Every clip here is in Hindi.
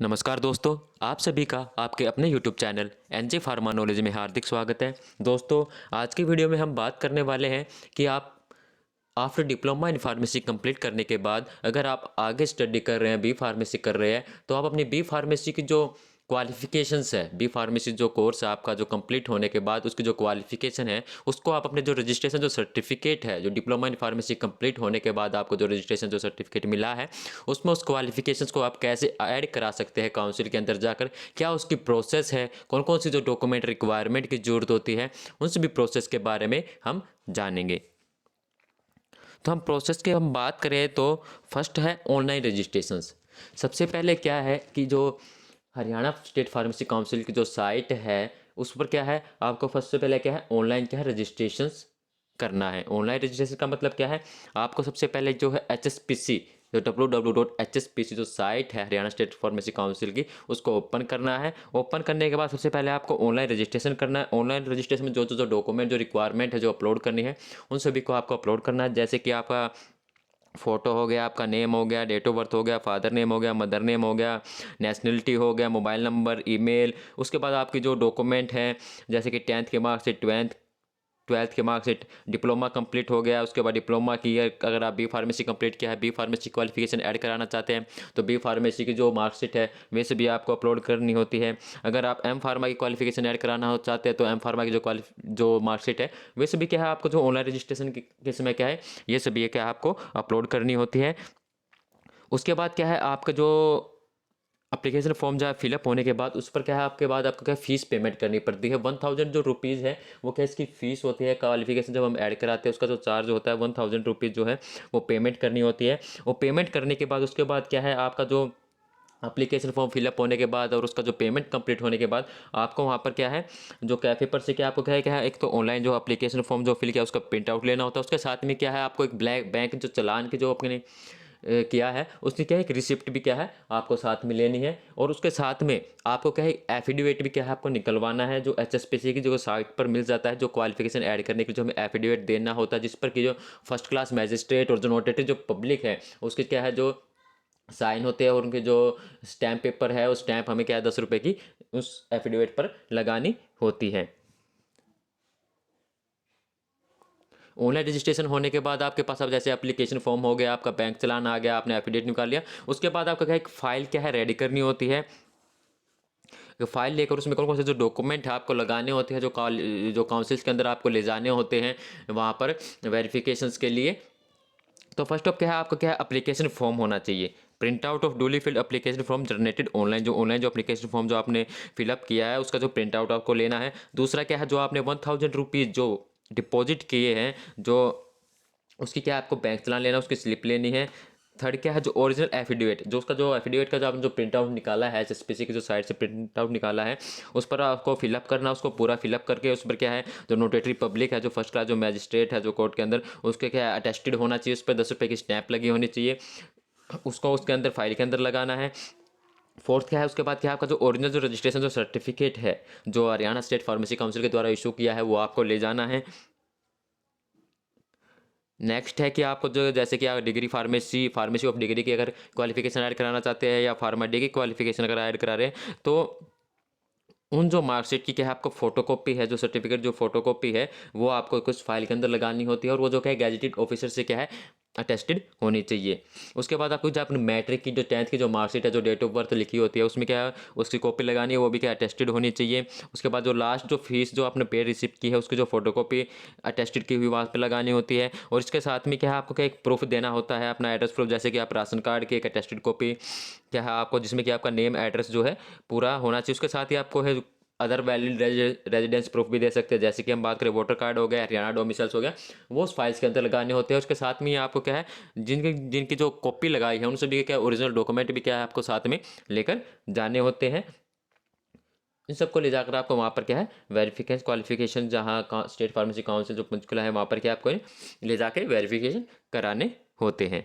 नमस्कार दोस्तों, आप सभी का आपके अपने YouTube channel NJ pharma knowledge में हार्दिक स्वागत है। दोस्तों, आज की वीडियो में हम बात करने वाले हैं कि आप after diploma in pharmacy complete करने के बाद अगर आप आगे स्टडी कर रहे हैं, बी फार्मेसी कर रहे हैं, तो आप अपनी बी फार्मेसी की जो क्वालिफिकेशंस है, बी फार्मेसी जो कोर्स है आपका जो कंप्लीट होने के बाद उसकी जो क्वालिफिकेशन है, उसको आप अपने जो रजिस्ट्रेशन जो सर्टिफिकेट है, जो डिप्लोमा इन फार्मेसी कंप्लीट होने के बाद आपको जो रजिस्ट्रेशन जो सर्टिफिकेट मिला है, उसमें उस क्वालिफिकेशंस को आप कैसे ऐड करा सकते हैं काउंसिल के अंदर जाकर, क्या उसकी प्रोसेस है, कौन कौन सी जो डॉक्यूमेंट रिक्वायरमेंट की ज़रूरत होती है, उन सभी प्रोसेस के बारे में हम जानेंगे। तो हम बात करें तो फर्स्ट है ऑनलाइन रजिस्ट्रेशंस। सबसे पहले क्या है कि जो हरियाणा स्टेट फार्मेसी काउंसिल की जो साइट है उस पर क्या है, आपको फर्स्ट से पहले क्या है ऑनलाइन क्या है रजिस्ट्रेशंस करना है। ऑनलाइन रजिस्ट्रेशन का मतलब क्या है, आपको सबसे पहले जो है HSPC जो www.hspc जो साइट है हरियाणा स्टेट फार्मेसी काउंसिल की, उसको ओपन करना है। ओपन करने के बाद सबसे पहले आपको ऑनलाइन रजिस्ट्रेशन करना है। ऑनलाइन रजिस्ट्रेशन में जो डॉक्यूमेंट जो रिक्वायरमेंट है जो अपलोड करनी है, उन सभी को आपको अपलोड करना है। जैसे कि आपका फ़ोटो हो गया, आपका नेम हो गया, डेट ऑफ बर्थ हो गया, फादर नेम हो गया, मदर नेम हो गया, नेशनलिटी हो गया, मोबाइल नंबर, ईमेल। उसके बाद आपकी जो डॉक्यूमेंट हैं जैसे कि 10th के मार्क्स, 12th के मार्क्स, डिप्लोमा कंप्लीट हो गया, उसके बाद डिप्लोमा की अगर आप बी फार्मेसी कंप्लीट किया है, बी फार्मेसी क्वालिफिकेशन ऐड कराना चाहते हैं, तो बी फार्मेसी की जो मार्कशीट है वैसे भी आपको अपलोड करनी होती है। अगर आप एम फार्मा की क्वालिफिकेशन ऐड कराना हो चाहते हैं तो एम फार्मा की जो मार्कशीट है वैसे भी क्या है आपको जो ऑनलाइन रजिस्ट्रेशन के समय क्या है ये सभी क्या है आपको अपलोड करनी होती है। उसके बाद क्या है आपका जो एप्लीकेशन फॉर्म जो है फिलअप होने के बाद उस पर क्या है आपके बाद आपको क्या फ़ीस पेमेंट करनी पड़ती है। 1000 जो रुपीज़ है वो क्या इसकी फ़ीस होती है। क्वालिफिकेशन जब हम ऐड कराते हैं उसका जो चार्ज होता है 1000 रुपीज़ जो है वो पेमेंट करनी होती है। वो पेमेंट करने के बाद उसके बाद क्या है आपका जो एप्लीकेशन फॉर्म फिलअप होने के बाद और उसका जो पेमेंट कंप्लीट होने के बाद आपको वहाँ पर क्या है जो कैफ़े पर से क्या आपको क्या है एक तो ऑनलाइन जो एप्लीकेशन फॉर्म जो फिल किया उसका प्रिंट आउट लेना होता है। उसके साथ में क्या है आपको एक ब्लैक बैंक जो चालान की जो अपने किया है उसकी क्या है एक रिसिप्ट भी क्या है आपको साथ में लेनी है। और उसके साथ में आपको क्या है एफिडेविट भी क्या है आपको निकलवाना है जो HSPC की जो साइट पर मिल जाता है। जो क्वालिफिकेशन ऐड करने के लिए जो हमें एफिडेविट देना होता है जिस पर कि जो फर्स्ट क्लास मैजिस्ट्रेट और जो नोटेटरी जो पब्लिक है उसकी क्या है जो साइन होते हैं और उनके जो स्टैम्प पेपर है उस स्टैम्प हमें क्या है 10 रुपये की उस एफिडेविट पर लगानी होती है। ऑनलाइन रजिस्ट्रेशन होने के बाद आपके पास अब जैसे एप्लीकेशन फॉर्म हो गया, आपका बैंक चलान आ गया, आपने एफिडेविट निकाल लिया। उसके बाद आपका क्या एक फ़ाइल क्या है रेडी करनी होती है। फाइल लेकर उसमें कौन कौन से जो डॉक्यूमेंट है आपको लगाने होते हैं जो काउंसिल्स के अंदर आपको ले जाने होते हैं वहाँ पर वेरिफिकेशंस के लिए। तो फर्स्ट ऑफ क्या है आपका क्या है एप्लीकेशन फॉर्म होना चाहिए। Print out of duly field application form generated online जो एप्लीकेशन फॉर्म जो आपने फिलअप किया है उसका जो प्रिंट आउट आपको लेना है। दूसरा क्या है जो आपने 1000 रुपीज़ जो डिपॉजिट किए हैं जो उसकी क्या है आपको बैंक चलान लेना उसकी स्लिप लेनी है। थर्ड क्या है जो ओरिजिनल एफिडेविट जो उसका जो एफिडेविट का जो आपने जो प्रिंट आउट निकाला है HSPC की जो साइट से प्रिंट आउट निकाला है उस पर आपको फिलअप करना। उसको पूरा फिलअप करके उस पर क्या है जो नोटेटरी पब्लिक है जो फर्स्ट क्लास जो मैजिस्ट्रेट है जो कोर्ट के अंदर उसके क्या है अटेस्टेड होना चाहिए। उस पर 10 रुपये की स्टैंप लगी होनी चाहिए। उसको उसके अंदर फाइल के अंदर लगाना है। फोर्थ क्या है उसके बाद क्या है आपका जो ओरिजिनल जो रजिस्ट्रेशन जो सर्टिफिकेट है जो हरियाणा स्टेट फार्मेसी काउंसिल के द्वारा इशू किया है वो आपको ले जाना है। नेक्स्ट है कि आपको जो जैसे कि आप डिग्री फार्मेसी ऑफ डिग्री की अगर क्वालिफिकेशन ऐड कराना चाहते हैं या फार्मा डी की क्वालिफिकेशन अगर ऐड करा रहे हैं तो उन जो मार्कशीट की क्या है आपको फोटोकॉपी है जो सर्टिफिकेट जो फोटोकॉपी है वो आपको कुछ फाइल के अंदर लगानी होती है और वो जो क्या है गैजेटेड ऑफिसर से क्या है अटेस्टेड होनी चाहिए। उसके बाद आपको जो अपने मैट्रिक की जो 10th की जो मार्कशीट है जो डेट ऑफ बर्थ लिखी होती है उसमें क्या है उसकी कॉपी लगानी है वो भी क्या अटेस्टेड होनी चाहिए। उसके बाद जो लास्ट जो फीस जो आपने पे रिसिप्ट की है उसकी जो फोटोकॉपी अटेस्टेड की हुई वहाँ पे लगानी होती है। और इसके साथ में क्या है आपको क्या एक प्रूफ देना होता है अपना एड्रेस प्रूफ जैसे कि आप राशन कार्ड की एक अटेस्टेड कॉपी क्या है आपको जिसमें कि आपका नेम एड्रेस जो है पूरा होना चाहिए। उसके साथ ही आपको है अदर वैलिड रेजिडेंस प्रूफ भी दे सकते हैं जैसे कि हम बात करें वोटर कार्ड हो गया, हरियाणा डोमिसाइल्स हो गया, वो उस फाइल्स के अंदर लगाने होते हैं। उसके साथ में ही आपको क्या है जिनकी जिनकी जो कॉपी लगाई है उन सभी के क्या ओरिजिनल डॉक्यूमेंट भी क्या है आपको साथ में लेकर जाने होते हैं। इन सबको ले जाकर आपको वहाँ पर क्या है वेरिफिकेशन क्वालिफिकेशन जहाँ स्टेट फार्मेसी काउंसिल जो पंचकुला है वहाँ पर क्या आपको ले जाकर वेरिफिकेशन कराने होते हैं।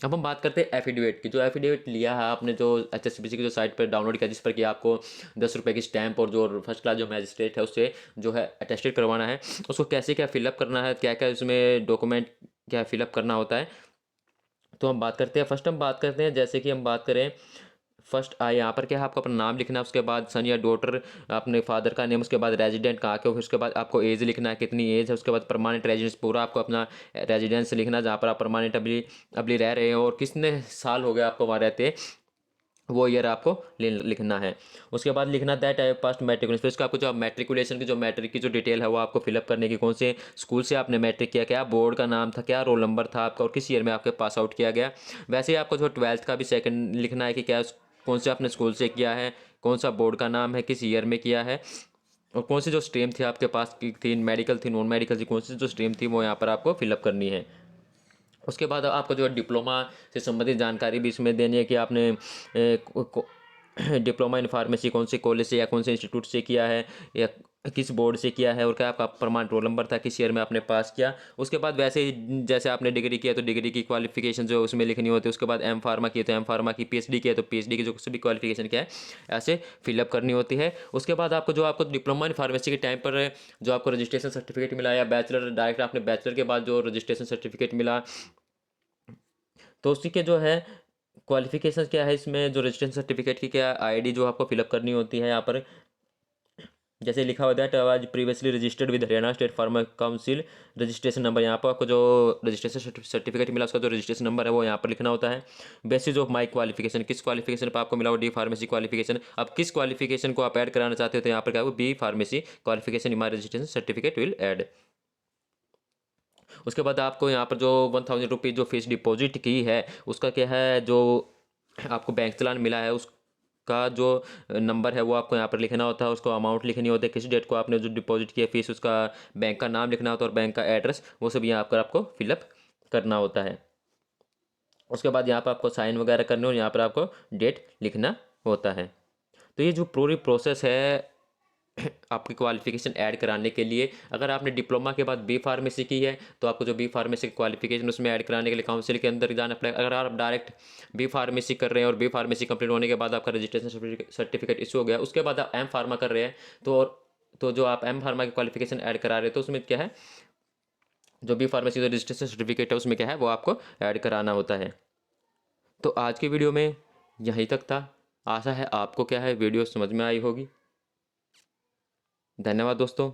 अब हम बात करते हैं एफिडेविट की। जो एफिडेविट लिया है आपने जो HSBC की जो साइट पर डाउनलोड किया जिस पर कि आपको 10 रुपये की स्टैंप और जो फर्स्ट क्लास जो मैजिस्ट्रेट है उससे जो है अटेस्टेड करवाना है उसको कैसे क्या फिलअप करना है क्या क्या उसमें डॉक्यूमेंट क्या फिलअप करना होता है। तो हम बात करते हैं, फर्स्ट हम बात करते हैं, जैसे कि हम बात करें फर्स्ट यहाँ पर क्या है, आपको अपना नाम लिखना है, उसके बाद सन या डॉटर, अपने फादर का नेम, उसके बाद रेजिडेंट कहाँ के हो, फिर उसके बाद आपको एज लिखना है, कितनी एज है, उसके बाद परमानेंट रेजिडेंस पूरा आपको अपना रेजिडेंस लिखना है, जहाँ पर आप परमानेंट अभी अभी रह रहे हो और कितने साल हो गए आपको वहाँ रहते, वो ईयर आपको लिखना है। उसके बाद लिखना दैट आई पास्ट मैट्रिकुलेशन, फिर उसका आपको जो मैट्रिकुलेशन की जो मैट्रिक की जो डिटेल है वो आपको फिलअप करने की, कौन से स्कूल से आपने मैट्रिक किया, क्या बोर्ड का नाम था, क्या रोल नंबर था आपका और किस ईयर में आपके पास आउट किया गया। वैसे ही आपको जो ट्वेल्थ का भी सेकंड लिखना है कि क्या कौन से आपने स्कूल से किया है, कौन सा बोर्ड का नाम है, किस ईयर में किया है और कौन सी जो स्ट्रीम थी आपके पास की थी, मेडिकल थी, नॉन मेडिकल थी, कौन सी जो स्ट्रीम थी वो यहाँ पर आपको फिलअप करनी है। उसके बाद आपको जो डिप्लोमा से संबंधित जानकारी भी इसमें देनी है कि आपने डिप्लोमा इन फार्मेसी कौन से कॉलेज से या कौन से इंस्टीट्यूट से किया है या किस बोर्ड से किया है और क्या आपका प्रमाण रोल नंबर था, किस ईयर में आपने पास किया। उसके बाद वैसे ही जैसे आपने डिग्री किया तो डिग्री की क्वालिफिकेशन जो उसमें लिखनी होती है। उसके बाद एम फार्मा की तो एम फार्मा की, पीएचडी किया तो पीएचडी की जो कुछ भी क्वालिफिकेशन क्या है ऐसे फिलअप करनी होती है। उसके बाद आपको डिप्लोमा इन फार्मेसी के टाइम पर जो आपको रजिस्ट्रेशन सर्टिफिकेट मिला या बैचलर डायरेक्ट आपने बैचलर के बाद जो रजिस्ट्रेशन सर्टिफिकेट मिला, तो उसी के जो है क्वालिफिकेशन क्या है, इसमें जो रजिस्ट्रेशन सर्टिफिकेट की क्या आईडी जो आपको फिलअप करनी होती है यहाँ पर, जैसे लिखा हुआ दैट आज previously registered with Haryana state pharma council, registration number, यहाँ पर आपको जो रजिस्ट्रेशन सर्टिफिकेट मिला उसका जो रजिस्ट्रेशन नंबर है वो यहाँ पर लिखना होता है। बेसिस ऑफ माई क्वालिफिकेशन, किस क्वालिफिकेशन पर आपको मिला वो डी फार्मेसी क्वालिफिकेशन, अब किस क्वालिफिकेशन को आप ऐड कराना चाहते हो तो यहाँ पर क्या B pharmacy qualification in my registration certificate will add. उसके बाद आपको यहाँ पर जो 1000 रुपीज़ जो फीस डिपॉजिट की है उसका क्या है, जो आपको बैंक चालान मिला है उसका जो नंबर है वो आपको यहाँ पर लिखना होता है, उसको अमाउंट लिखनी होती है, किस डेट को आपने जो डिपॉजिट किया फीस, उसका बैंक का नाम लिखना होता है और बैंक का एड्रेस, वो सब यहाँ पर आपको फिलअप करना होता है। उसके बाद यहाँ पर आपको साइन वगैरह करने और यहाँ पर आपको डेट लिखना होता है। तो ये जो पूरी प्रोसेस है आपकी क्वालिफिकेशन ऐड कराने के लिए, अगर आपने डिप्लोमा के बाद बी फार्मेसी की है तो आपको जो बी फार्मेसी की क्वालिफिकेशन उसमें ऐड कराने के लिए काउंसिल के अंदर जाना पड़ेगा। अगर आप डायरेक्ट बी फार्मेसी कर रहे हैं और बी फार्मेसी कंप्लीट होने के बाद आपका रजिस्ट्रेशन सर्टिफिकेट इशू हो गया, उसके बाद आप एम फार्मा कर रहे हैं तो जो आप एम फार्मा की क्वालिफिकेशन ऐड करा रहे हैं तो उसमें क्या है, जो बी फार्मेसी का रजिस्ट्रेशन सर्टिफिकेट है उसमें क्या है वो आपको ऐड कराना होता है। तो आज की वीडियो में यहीं तक था। आशा है आपको क्या है वीडियो समझ में आई होगी। धन्यवाद दोस्तों।